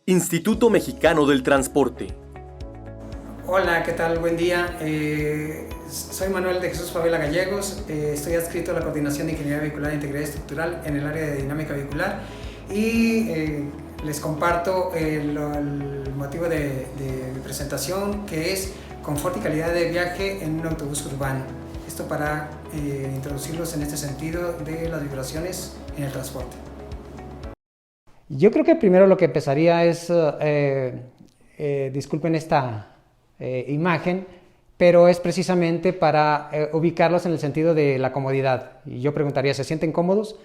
Instituto Mexicano del Transporte. Hola, ¿qué tal? Buen día. Soy Manuel de Jesús Favela Gallegos. Estoy adscrito a la Coordinación de Ingeniería Vehicular e Integridad Estructural en el área de dinámica vehicular y les comparto el motivo de mi presentación, que es confort y calidad de viaje en un autobús urbano. Esto para introducirlos en este sentido de las vibraciones en el transporte. Yo creo que primero lo que empezaría es, disculpen esta imagen, pero es precisamente para ubicarlos en el sentido de la comodidad. Y yo preguntaría, ¿se sienten cómodos?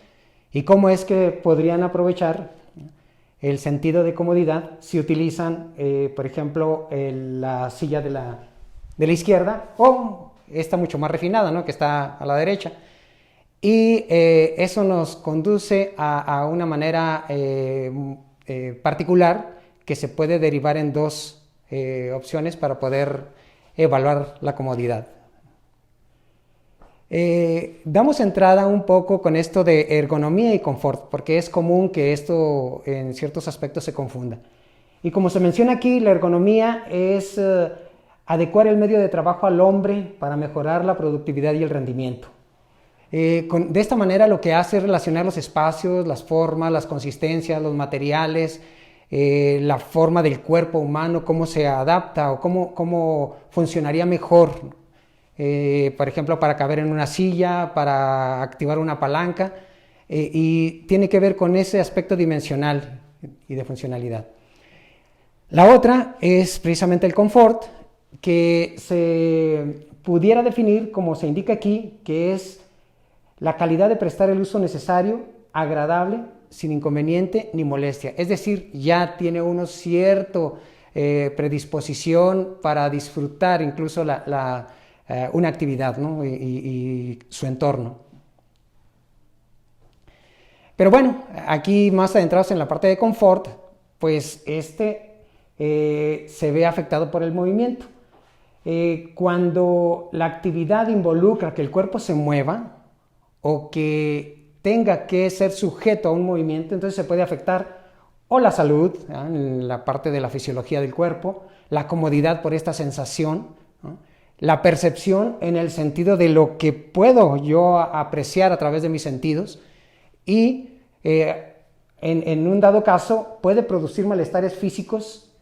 ¿Y cómo es que podrían aprovechar el sentido de comodidad si utilizan, por ejemplo, la silla de la izquierda o esta mucho más refinada, ¿no?, que está a la derecha? Y eso nos conduce a una manera particular que se puede derivar en dos opciones para poder evaluar la comodidad. Damos entrada un poco con esto de ergonomía y confort, porque es común que esto en ciertos aspectos se confunda. Y como se menciona aquí, la ergonomía es adecuar el medio de trabajo al hombre para mejorar la productividad y el rendimiento. De esta manera lo que hace es relacionar los espacios, las formas, las consistencias, los materiales, la forma del cuerpo humano, cómo se adapta o cómo funcionaría mejor, por ejemplo, para caber en una silla, para activar una palanca, y tiene que ver con ese aspecto dimensional y de funcionalidad. La otra es precisamente el confort, que se pudiera definir como se indica aquí, que es la calidad de prestar el uso necesario, agradable, sin inconveniente ni molestia. Es decir, ya tiene uno cierta predisposición para disfrutar incluso una actividad, ¿no?, y su entorno. Pero bueno, aquí más adentrados en la parte de confort, pues se ve afectado por el movimiento. Cuando la actividad involucra que el cuerpo se mueva, o que tenga que ser sujeto a un movimiento, entonces se puede afectar o la salud, ¿no?, en la parte de la fisiología del cuerpo, la comodidad por esta sensación, ¿no?, la percepción en el sentido de lo que puedo yo apreciar a través de mis sentidos, y en un dado caso puede producir malestares físicos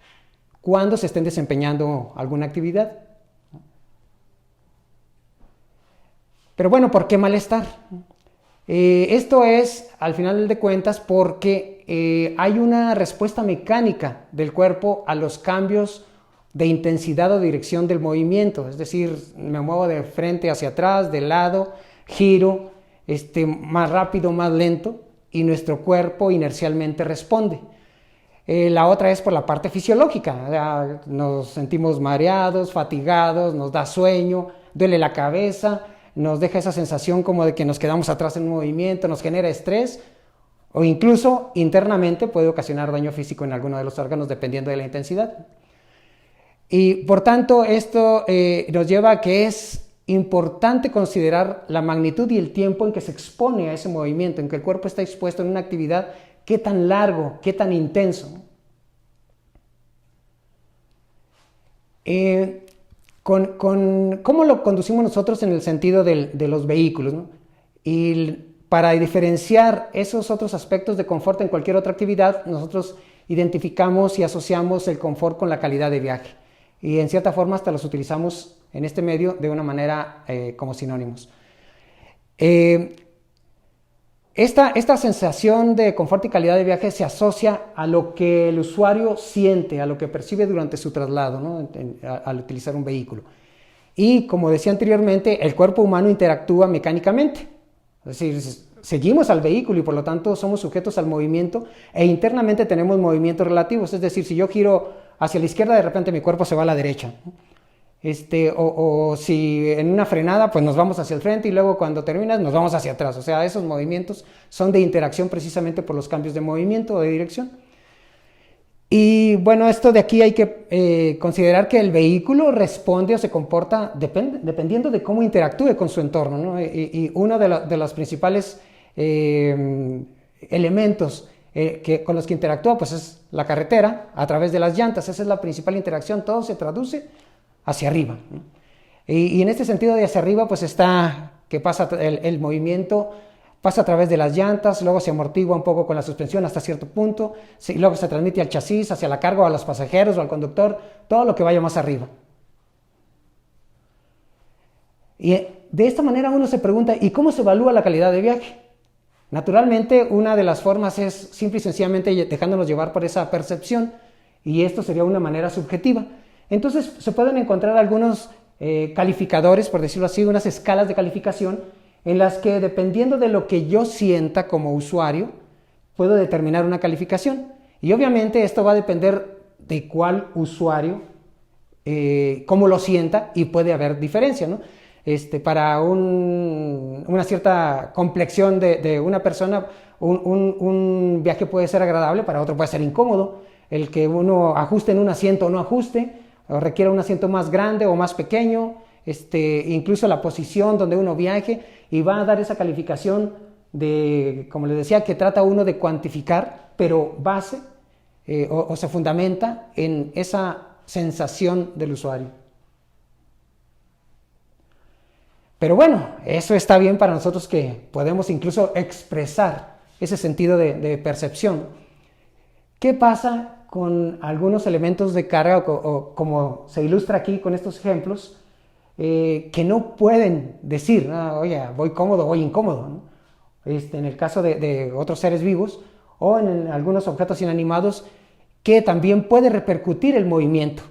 cuando se estén desempeñando alguna actividad. Pero bueno, ¿por qué malestar? Esto es, al final de cuentas, porque hay una respuesta mecánica del cuerpo a los cambios de intensidad o dirección del movimiento. Es decir, me muevo de frente hacia atrás, de lado, giro, más rápido, más lento, y nuestro cuerpo inercialmente responde. La otra es por la parte fisiológica. Nos sentimos mareados, fatigados, nos da sueño, duele la cabeza, nos deja esa sensación como de que nos quedamos atrás en un movimiento, nos genera estrés, o incluso internamente puede ocasionar daño físico en alguno de los órganos dependiendo de la intensidad. Y por tanto esto nos lleva a que es importante considerar la magnitud y el tiempo en que se expone a ese movimiento, en que el cuerpo está expuesto en una actividad, qué tan largo, qué tan intenso. ¿Cómo lo conducimos nosotros en el sentido de los vehículos, ¿no? Y para diferenciar esos otros aspectos de confort en cualquier otra actividad, nosotros identificamos y asociamos el confort con la calidad de viaje. Y en cierta forma hasta los utilizamos en este medio de una manera como sinónimos. Esta sensación de confort y calidad de viaje se asocia a lo que el usuario siente, a lo que percibe durante su traslado, ¿no?, al utilizar un vehículo. Y como decía anteriormente, el cuerpo humano interactúa mecánicamente. Es decir, seguimos al vehículo y por lo tanto somos sujetos al movimiento, e internamente tenemos movimientos relativos. Es decir, si yo giro hacia la izquierda, de repente mi cuerpo se va a la derecha. O si en una frenada, pues nos vamos hacia el frente, y luego cuando terminas nos vamos hacia atrás. O sea, esos movimientos son de interacción precisamente por los cambios de movimiento o de dirección. Y bueno, esto de aquí hay que considerar que el vehículo responde o se comporta dependiendo de cómo interactúe con su entorno, ¿no? Y uno de los principales elementos con los que interactúa pues es la carretera a través de las llantas. Esa es la principal interacción, todo se traduce hacia arriba, ¿no? Y en este sentido de hacia arriba pues está que pasa el movimiento, pasa a través de las llantas, luego se amortigua un poco con la suspensión hasta cierto punto, luego se transmite al chasis, hacia la carga, o a los pasajeros o al conductor, todo lo que vaya más arriba. Y de esta manera uno se pregunta, ¿y cómo se evalúa la calidad de viaje? Naturalmente, una de las formas es simple y sencillamente dejándonos llevar por esa percepción, y esto sería una manera subjetiva. Entonces se pueden encontrar algunos calificadores, por decirlo así, unas escalas de calificación en las que, dependiendo de lo que yo sienta como usuario, puedo determinar una calificación. Y obviamente esto va a depender de cuál usuario, cómo lo sienta, y puede haber diferencia, ¿no? Para una cierta complexión de una persona, un viaje puede ser agradable, para otro puede ser incómodo. El que uno ajuste en un asiento o no ajuste, o requiera un asiento más grande o más pequeño, incluso la posición donde uno viaje, y va a dar esa calificación de, como les decía, que trata uno de cuantificar, pero base o se fundamenta en esa sensación del usuario. Pero bueno, eso está bien para nosotros, que podemos incluso expresar ese sentido de percepción. ¿Qué pasa con algunos elementos de carga, o como se ilustra aquí con estos ejemplos, que no pueden decir, oye, voy cómodo, voy incómodo, ¿no? En el caso de otros seres vivos, o en algunos objetos inanimados, que también puede repercutir el movimiento.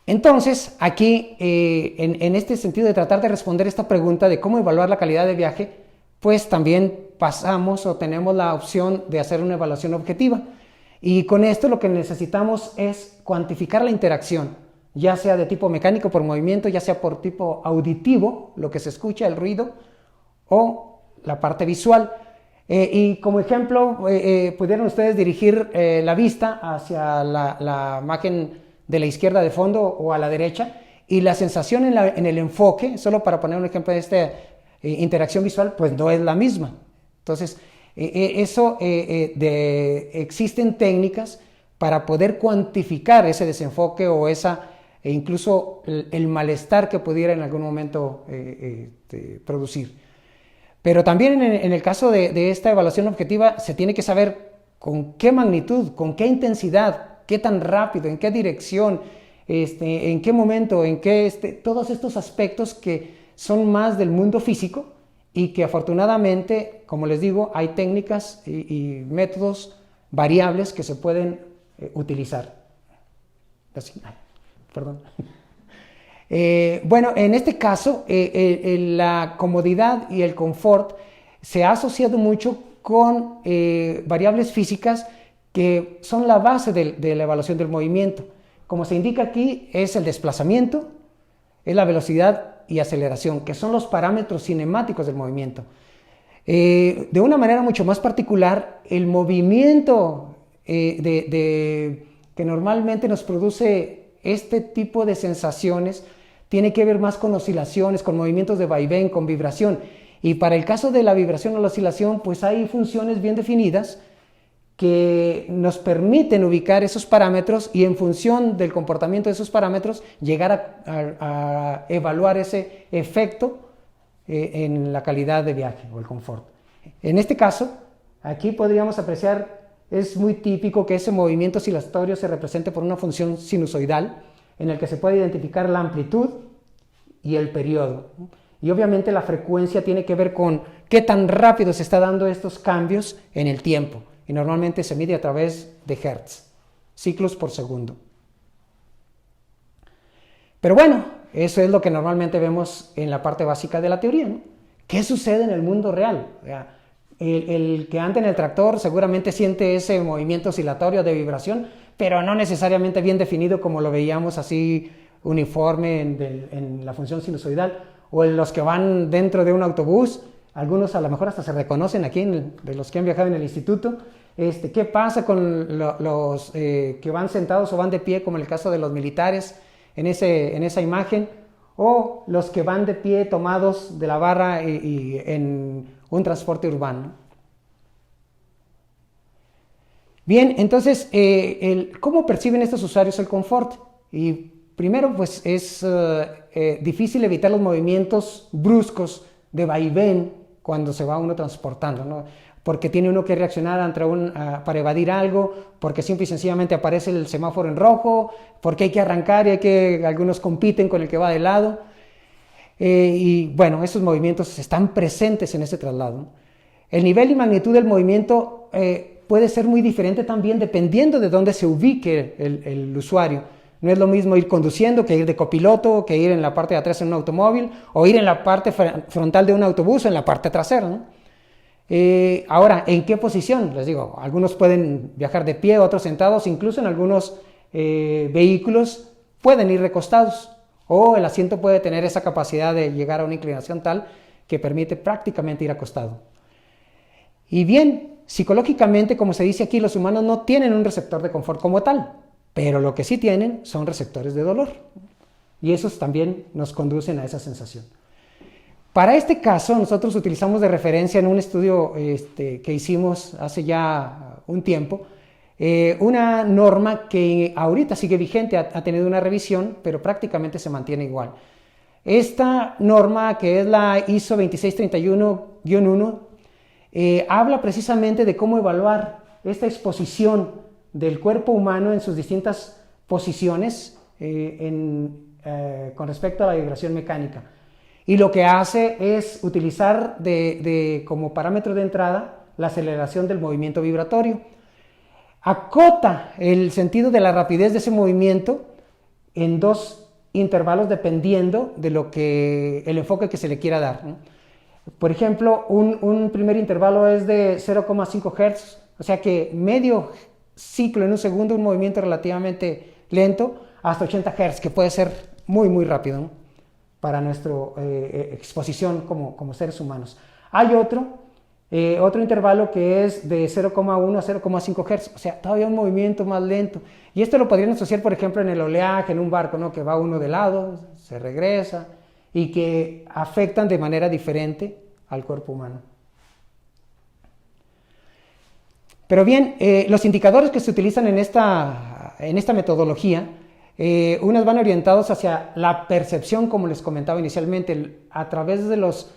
Entonces, aquí, en este sentido de tratar de responder esta pregunta de cómo evaluar la calidad de viaje, pues también pasamos o tenemos la opción de hacer una evaluación objetiva. Y con esto lo que necesitamos es cuantificar la interacción, ya sea de tipo mecánico por movimiento, ya sea por tipo auditivo, lo que se escucha, el ruido, o la parte visual. Y como ejemplo, pudieron ustedes dirigir la vista hacia la imagen de la izquierda de fondo o a la derecha, y la sensación en el enfoque, solo para poner un ejemplo de esta interacción visual, pues no es la misma. Entonces, existen técnicas para poder cuantificar ese desenfoque o incluso el malestar que pudiera en algún momento producir. Pero también en el caso de esta evaluación objetiva se tiene que saber con qué magnitud, con qué intensidad, qué tan rápido, en qué dirección, en qué momento, todos estos aspectos que son más del mundo físico, y que afortunadamente, como les digo, hay técnicas y métodos variables que se pueden utilizar. Así, perdón. Bueno, en este caso, la comodidad y el confort se ha asociado mucho con variables físicas que son la base de la evaluación del movimiento. Como se indica aquí, es el desplazamiento, es la velocidad y aceleración, que son los parámetros cinemáticos del movimiento. De una manera mucho más particular, el movimiento que normalmente nos produce este tipo de sensaciones tiene que ver más con oscilaciones, con movimientos de vaivén, con vibración. Y para el caso de la vibración o la oscilación, pues hay funciones bien definidas que nos permiten ubicar esos parámetros, y en función del comportamiento de esos parámetros llegar a evaluar ese efecto en la calidad de viaje o el confort. En este caso, aquí podríamos apreciar, es muy típico que ese movimiento oscilatorio se represente por una función sinusoidal, en el que se puede identificar la amplitud y el periodo. Y obviamente la frecuencia tiene que ver con qué tan rápido se está dando estos cambios en el tiempo. Y normalmente se mide a través de Hertz, ciclos por segundo. Pero bueno, eso es lo que normalmente vemos en la parte básica de la teoría, ¿no? ¿Qué sucede en el mundo real? O sea, el que anda en el tractor seguramente siente ese movimiento oscilatorio de vibración, pero no necesariamente bien definido como lo veíamos así uniforme en la función sinusoidal, o en los que van dentro de un autobús. Algunos a lo mejor hasta se reconocen aquí, de los que han viajado en el instituto. ¿Qué pasa con los que van sentados o van de pie, como en el caso de los militares en esa imagen? O los que van de pie tomados de la barra y en un transporte urbano. Bien, entonces, ¿cómo perciben estos usuarios el confort? Y primero, pues es difícil evitar los movimientos bruscos de vaivén cuando se va uno transportando, ¿no? Porque tiene uno que reaccionar para evadir algo, porque simple y sencillamente aparece el semáforo en rojo, porque hay que arrancar y algunos compiten con el que va de lado. Y bueno, esos movimientos están presentes en ese traslado. El nivel y magnitud del movimiento puede ser muy diferente también dependiendo de dónde se ubique el usuario. No es lo mismo ir conduciendo que ir de copiloto, que ir en la parte de atrás en un automóvil, o ir en la parte frontal de un autobús o en la parte trasera, ¿no? Ahora, ¿en qué posición? Les digo, algunos pueden viajar de pie, otros sentados, incluso en algunos vehículos pueden ir recostados, o el asiento puede tener esa capacidad de llegar a una inclinación tal que permite prácticamente ir acostado. Y bien, psicológicamente, como se dice aquí, los humanos no tienen un receptor de confort como tal, pero lo que sí tienen son receptores de dolor, y esos también nos conducen a esa sensación. Para este caso, nosotros utilizamos de referencia en un estudio que hicimos hace ya un tiempo, una norma que ahorita sigue vigente, ha tenido una revisión, pero prácticamente se mantiene igual. Esta norma, que es la ISO 2631-1, habla precisamente de cómo evaluar esta exposición del cuerpo humano en sus distintas posiciones con respecto a la vibración mecánica. Y lo que hace es utilizar como parámetro de entrada la aceleración del movimiento vibratorio. Acota el sentido de la rapidez de ese movimiento en dos intervalos dependiendo de el enfoque que se le quiera dar, ¿no? Por ejemplo, un primer intervalo es de 0,5 Hz, o sea que medio ciclo en un segundo, un movimiento relativamente lento, hasta 80 Hz, que puede ser muy, muy rápido, ¿no? Para nuestra exposición como seres humanos. Hay otro intervalo que es de 0,1 a 0,5 Hz, o sea, todavía un movimiento más lento. Y esto lo podrían asociar, por ejemplo, en el oleaje, en un barco, ¿no? Que va uno de lado, se regresa, y que afectan de manera diferente al cuerpo humano. Pero bien, los indicadores que se utilizan en esta metodología, unos van orientados hacia la percepción, como les comentaba inicialmente, a través de los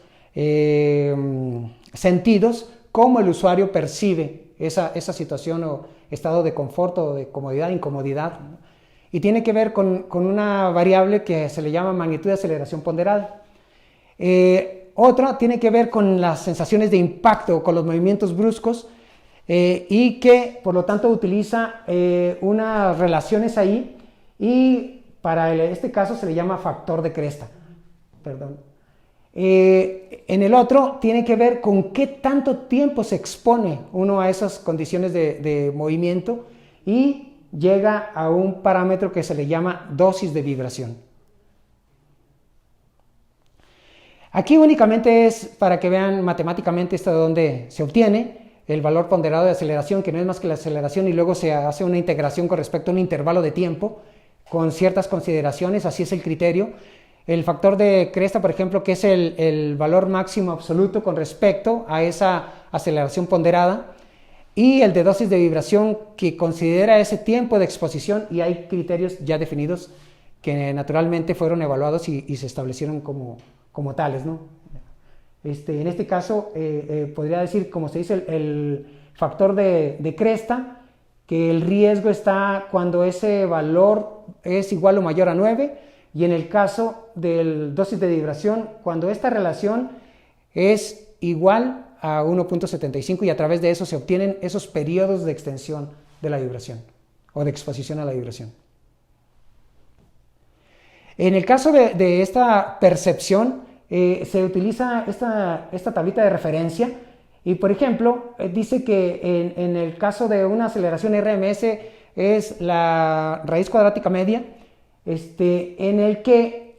sentidos, cómo el usuario percibe esa situación o estado de confort o de comodidad, incomodidad, ¿no? Y tiene que ver con una variable que se le llama magnitud de aceleración ponderada. Otra tiene que ver con las sensaciones de impacto, con los movimientos bruscos, y que por lo tanto utiliza unas relaciones ahí, y para este caso se le llama factor de cresta. Perdón. En el otro tiene que ver con qué tanto tiempo se expone uno a esas condiciones de movimiento, y llega a un parámetro que se le llama dosis de vibración. Aquí únicamente es para que vean matemáticamente esto de dónde se obtiene el valor ponderado de aceleración, que no es más que la aceleración, y luego se hace una integración con respecto a un intervalo de tiempo con ciertas consideraciones, así es el criterio. El factor de cresta, por ejemplo, que es el valor máximo absoluto con respecto a esa aceleración ponderada, y el de dosis de vibración, que considera ese tiempo de exposición, y hay criterios ya definidos que naturalmente fueron evaluados y se establecieron como tales, ¿no? En este caso, podría decir, como se dice, el factor de cresta, que el riesgo está cuando ese valor es igual o mayor a 9, y en el caso del dosis de vibración, cuando esta relación es igual a 1.75, y a través de eso se obtienen esos periodos de extensión de la vibración o de exposición a la vibración. En el caso de esta percepción, se utiliza esta tablita de referencia, y por ejemplo dice que en el caso de una aceleración RMS es la raíz cuadrática media, en el que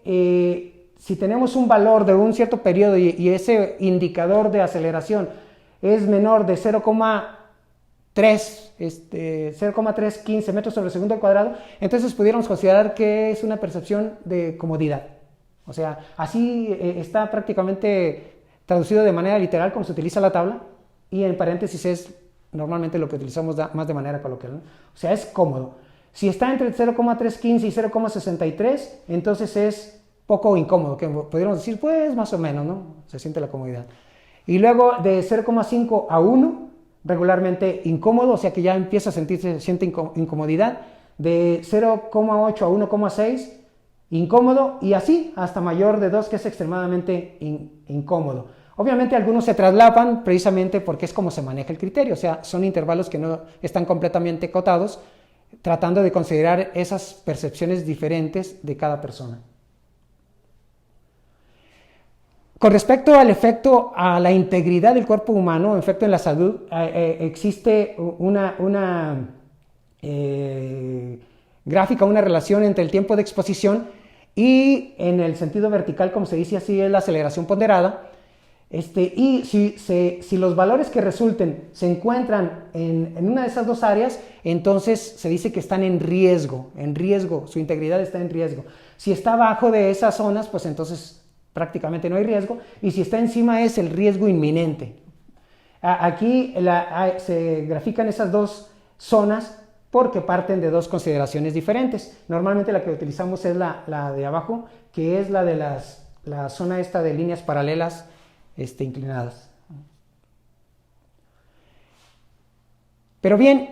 si tenemos un valor de un cierto periodo y ese indicador de aceleración es menor de 0,315 metros sobre segundo al cuadrado, entonces pudiéramos considerar que es una percepción de comodidad. O sea, así está prácticamente traducido de manera literal como se utiliza la tabla, y en paréntesis es normalmente lo que utilizamos más de manera coloquial, ¿no? O sea, es cómodo. Si está entre 0,315 y 0,63, entonces es poco incómodo, que podríamos decir, pues más o menos, ¿no? Se siente la comodidad. Y luego de 0,5 a 1, regularmente incómodo, o sea que ya empieza a siente incomodidad. De 0,8 a 1,6, incómodo, y así hasta mayor de 2, que es extremadamente incómodo. Obviamente algunos se traslapan precisamente porque es como se maneja el criterio, o sea, son intervalos que no están completamente acotados, tratando de considerar esas percepciones diferentes de cada persona. Con respecto al efecto a la integridad del cuerpo humano, efecto en la salud, existe una gráfica, una relación entre el tiempo de exposición y en el sentido vertical, como se dice así, es la aceleración ponderada. Y si los valores que resulten se encuentran en una de esas dos áreas, entonces se dice que están en riesgo, su integridad está en riesgo. Si está abajo de esas zonas, pues entonces prácticamente no hay riesgo, y si está encima es el riesgo inminente. Aquí se grafican esas dos zonas porque parten de dos consideraciones diferentes. Normalmente la que utilizamos es la de abajo, que es la de la zona esta de líneas paralelas inclinadas. Pero bien,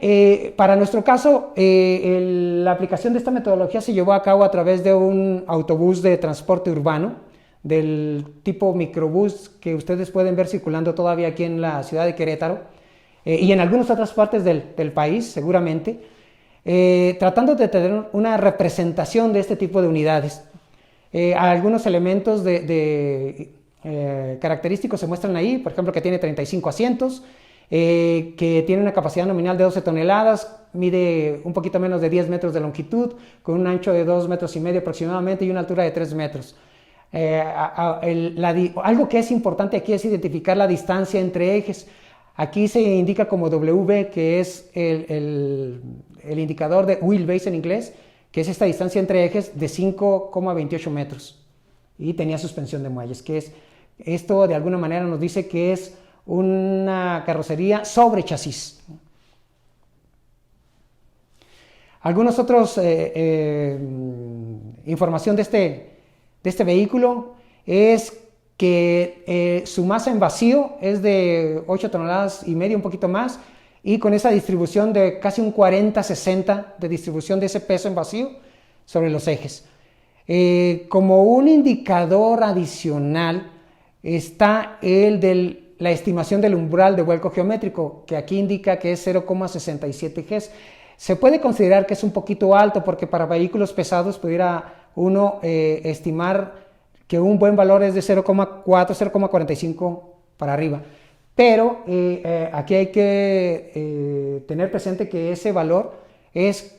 para nuestro caso, la aplicación de esta metodología se llevó a cabo a través de un autobús de transporte urbano, del tipo microbús que ustedes pueden ver circulando todavía aquí en la ciudad de Querétaro, y en algunas otras partes del país, seguramente, tratando de tener una representación de este tipo de unidades. Algunos elementos característicos se muestran ahí, por ejemplo, que tiene 35 asientos, que tiene una capacidad nominal de 12 toneladas, mide un poquito menos de 10 metros de longitud, con un ancho de 2,5 metros aproximadamente y una altura de 3 metros. Algo que es importante aquí es identificar la distancia entre ejes. Aquí se indica como W, que es el indicador de wheelbase en inglés, que es esta distancia entre ejes de 5,28 metros. Y tenía suspensión de muelles, que es esto de alguna manera nos dice que es una carrocería sobre chasis. Algunos otros información de este vehículo es que su masa en vacío es de 8,5 toneladas, un poquito más, y con esa distribución de casi un 40-60 de distribución de ese peso en vacío sobre los ejes. Como un indicador adicional está el de la estimación del umbral de vuelco geométrico, que aquí indica que es 0,67 Gs. Se puede considerar que es un poquito alto porque para vehículos pesados pudiera uno estimar que un buen valor es de 0,4, 0,45 para arriba. Pero aquí hay que tener presente que ese valor es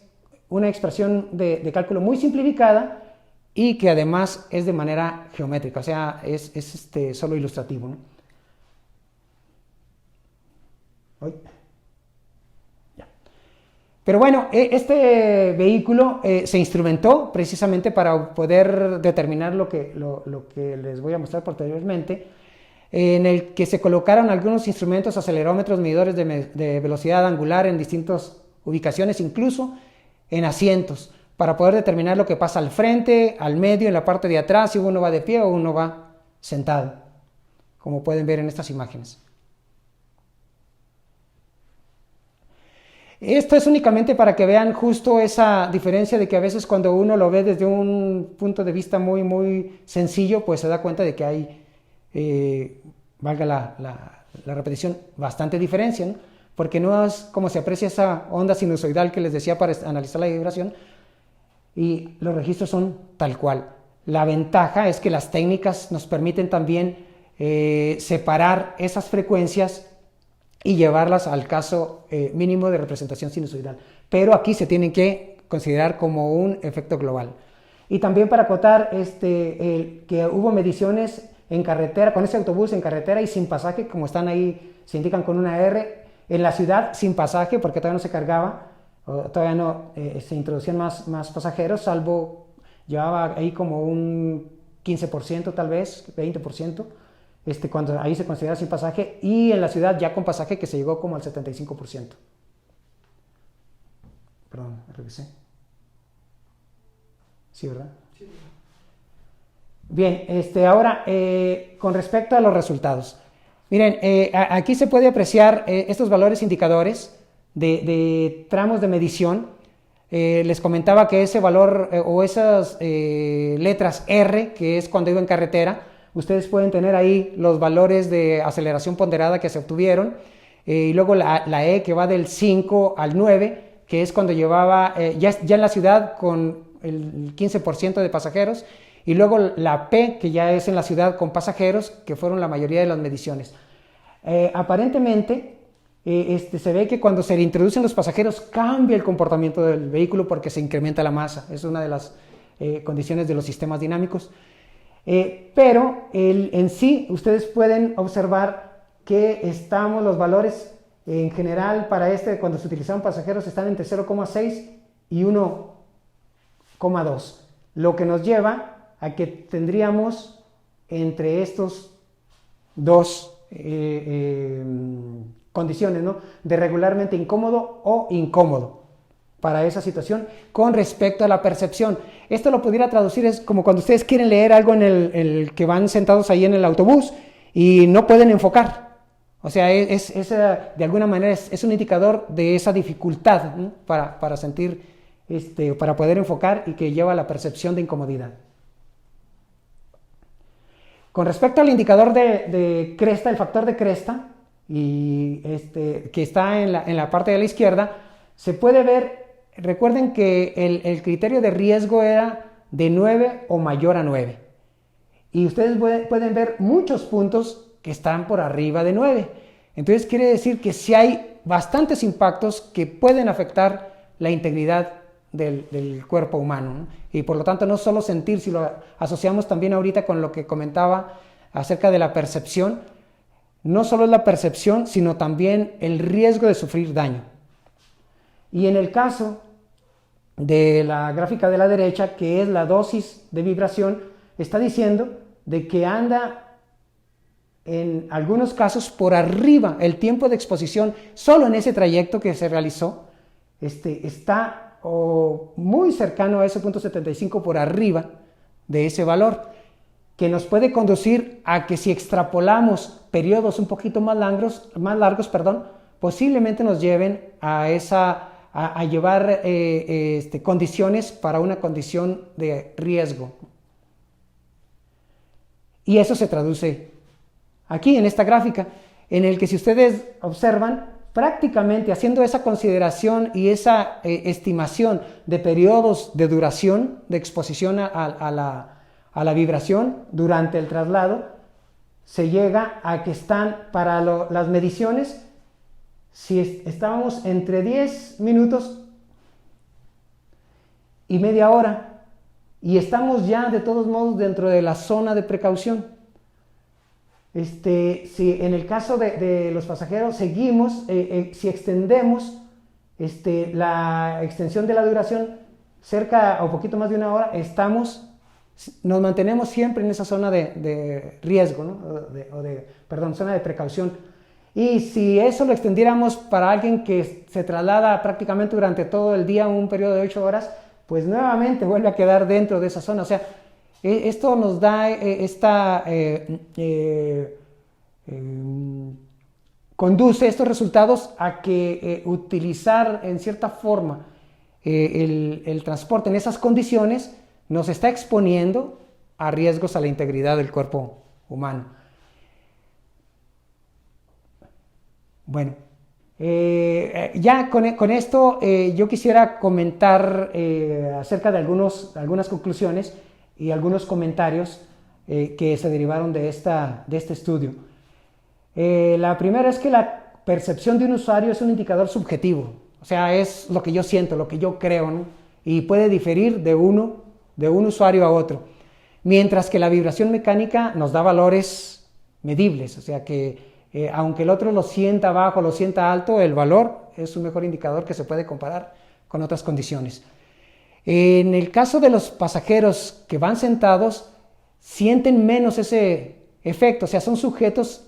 una expresión de cálculo muy simplificada y que además es de manera geométrica, o sea, es solo ilustrativo, ¿no? Pero bueno, este vehículo se instrumentó precisamente para poder determinar lo que les voy a mostrar posteriormente, en el que se colocaron algunos instrumentos, acelerómetros, medidores de velocidad angular en distintas ubicaciones, incluso en asientos, para poder determinar lo que pasa al frente, al medio, en la parte de atrás, si uno va de pie o uno va sentado, como pueden ver en estas imágenes. Esto es únicamente para que vean justo esa diferencia de que a veces cuando uno lo ve desde un punto de vista muy, muy sencillo, pues se da cuenta de que hay, valga la repetición, bastante diferencia, ¿no? Porque no es como se aprecia esa onda sinusoidal que les decía para analizar la vibración, y los registros son tal cual. La ventaja es que las técnicas nos permiten también separar esas frecuencias y llevarlas al caso mínimo de representación sinusoidal. Pero aquí se tienen que considerar como un efecto global. Y también para acotar que hubo mediciones en carretera, con ese autobús en carretera y sin pasaje, como están ahí, se indican con una R, en la ciudad sin pasaje, porque todavía no se cargaba, todavía no se introducían más pasajeros, salvo llevaba ahí como un 15% tal vez, 20%, cuando ahí se considera sin pasaje, y en la ciudad ya con pasaje, que se llegó como al 75%. Perdón, revisé. Sí, ¿verdad? Sí. Bien, ahora con respecto a los resultados. Miren, aquí se puede apreciar estos valores indicadores de tramos de medición. Les comentaba que ese valor o esas letras R, que es cuando iba en carretera, ustedes pueden tener ahí los valores de aceleración ponderada que se obtuvieron, y luego la E, que va del 5 al 9, que es cuando llevaba ya en la ciudad con el 15% de pasajeros, y luego la P, que ya es en la ciudad con pasajeros, que fueron la mayoría de las mediciones. Aparentemente se ve que cuando se introducen los pasajeros cambia el comportamiento del vehículo porque se incrementa la masa. Es una de las condiciones de los sistemas dinámicos. Pero en sí ustedes pueden observar que los valores en general para cuando se utilizaron pasajeros, están entre 0,6 y 1,2, lo que nos lleva a que tendríamos entre estos dos condiciones, ¿no? De regularmente incómodo o incómodo para esa situación con respecto a la percepción. Esto lo pudiera traducir, es como cuando ustedes quieren leer algo en el que van sentados ahí en el autobús y no pueden enfocar. O sea, de alguna manera es un indicador de esa dificultad, ¿no? para sentir, para poder enfocar, y que lleva a la percepción de incomodidad. Con respecto al indicador de cresta, el factor de cresta, y que está en la parte de la izquierda, se puede ver, recuerden que el criterio de riesgo era de 9 o mayor a 9. Y ustedes pueden ver muchos puntos que están por arriba de 9. Entonces quiere decir que sí hay bastantes impactos que pueden afectar la integridad del cuerpo humano, ¿no? Y por lo tanto no solo sentir, si lo asociamos también ahorita con lo que comentaba acerca de la percepción, no solo es la percepción, sino también el riesgo de sufrir daño. Y en el caso de la gráfica de la derecha, que es la dosis de vibración, está diciendo de que anda en algunos casos por arriba el tiempo de exposición, solo en ese trayecto que se realizó, está muy cercano a ese punto 75 por arriba de ese valor, que nos puede conducir a que si extrapolamos periodos un poquito más largos, posiblemente nos lleven a llevar condiciones para una condición de riesgo. Y eso se traduce aquí en esta gráfica, en el que si ustedes observan, prácticamente haciendo esa consideración y esa estimación de periodos de duración de exposición a la vibración durante el traslado, se llega a que están para las mediciones, si estábamos entre 10 minutos y media hora, y estamos ya de todos modos dentro de la zona de precaución. Si en el caso de los pasajeros seguimos, si extendemos la extensión de la duración cerca o poquito más de una hora, nos mantenemos siempre en esa zona de riesgo, ¿no? Zona de precaución. Y si eso lo extendiéramos para alguien que se traslada prácticamente durante todo el día, un periodo de 8 horas, pues nuevamente vuelve a quedar dentro de esa zona. O sea, esto nos da conduce estos resultados a que utilizar en cierta forma el transporte en esas condiciones nos está exponiendo a riesgos a la integridad del cuerpo humano. Bueno, ya con esto yo quisiera comentar acerca de algunas conclusiones y algunos comentarios que se derivaron de este estudio. La primera es que la percepción de un usuario es un indicador subjetivo, o sea, es lo que yo siento, lo que yo creo, ¿no? Y puede diferir de un usuario a otro, mientras que la vibración mecánica nos da valores medibles, o sea que aunque el otro lo sienta bajo, lo sienta alto, el valor es un mejor indicador que se puede comparar con otras condiciones. En el caso de los pasajeros que van sentados, sienten menos ese efecto, o sea, son sujetos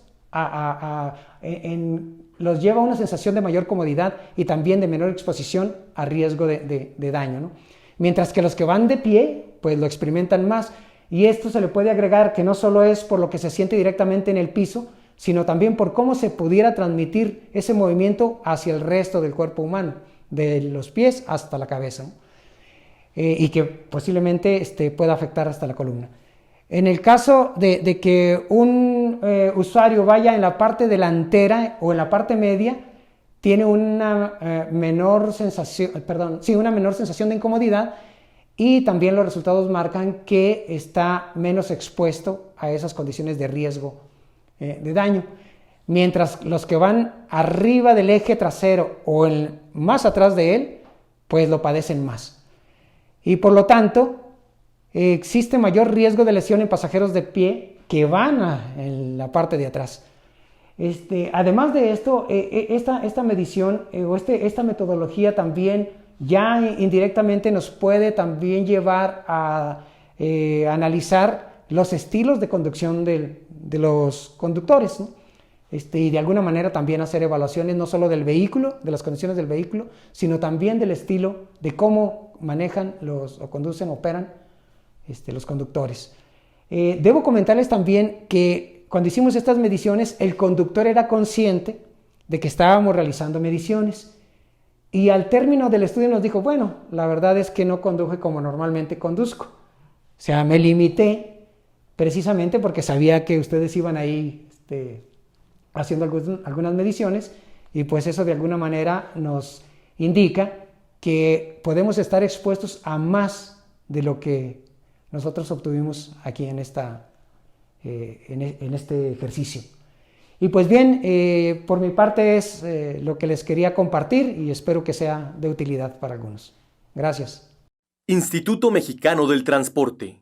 los lleva a una sensación de mayor comodidad y también de menor exposición a riesgo de daño, ¿no? Mientras que los que van de pie, pues lo experimentan más, y esto se le puede agregar que no solo es por lo que se siente directamente en el piso, sino también por cómo se pudiera transmitir ese movimiento hacia el resto del cuerpo humano, de los pies hasta la cabeza, ¿no? Y que posiblemente pueda afectar hasta la columna. En el caso de que un usuario vaya en la parte delantera o en la parte media, tiene una menor sensación de incomodidad, y también los resultados marcan que está menos expuesto a esas condiciones de riesgo de daño. Mientras los que van arriba del eje trasero o más atrás de él, pues lo padecen más. Y por lo tanto, existe mayor riesgo de lesión en pasajeros de pie que van en la parte de atrás. Además de esto, esta medición o esta metodología también ya indirectamente nos puede también llevar a analizar los estilos de conducción de los conductores, ¿no? Y de alguna manera también hacer evaluaciones no solo del vehículo, de las condiciones del vehículo, sino también del estilo de cómo manejan o conducen, operan los conductores. Debo comentarles también que cuando hicimos estas mediciones, el conductor era consciente de que estábamos realizando mediciones, y al término del estudio nos dijo, bueno, la verdad es que no conduje como normalmente conduzco. O sea, me limité precisamente porque sabía que ustedes iban ahí haciendo algunas mediciones, y pues eso de alguna manera nos indica que podemos estar expuestos a más de lo que nosotros obtuvimos aquí en este ejercicio. Y pues bien, por mi parte es lo que les quería compartir, y espero que sea de utilidad para algunos. Gracias. Instituto Mexicano del Transporte.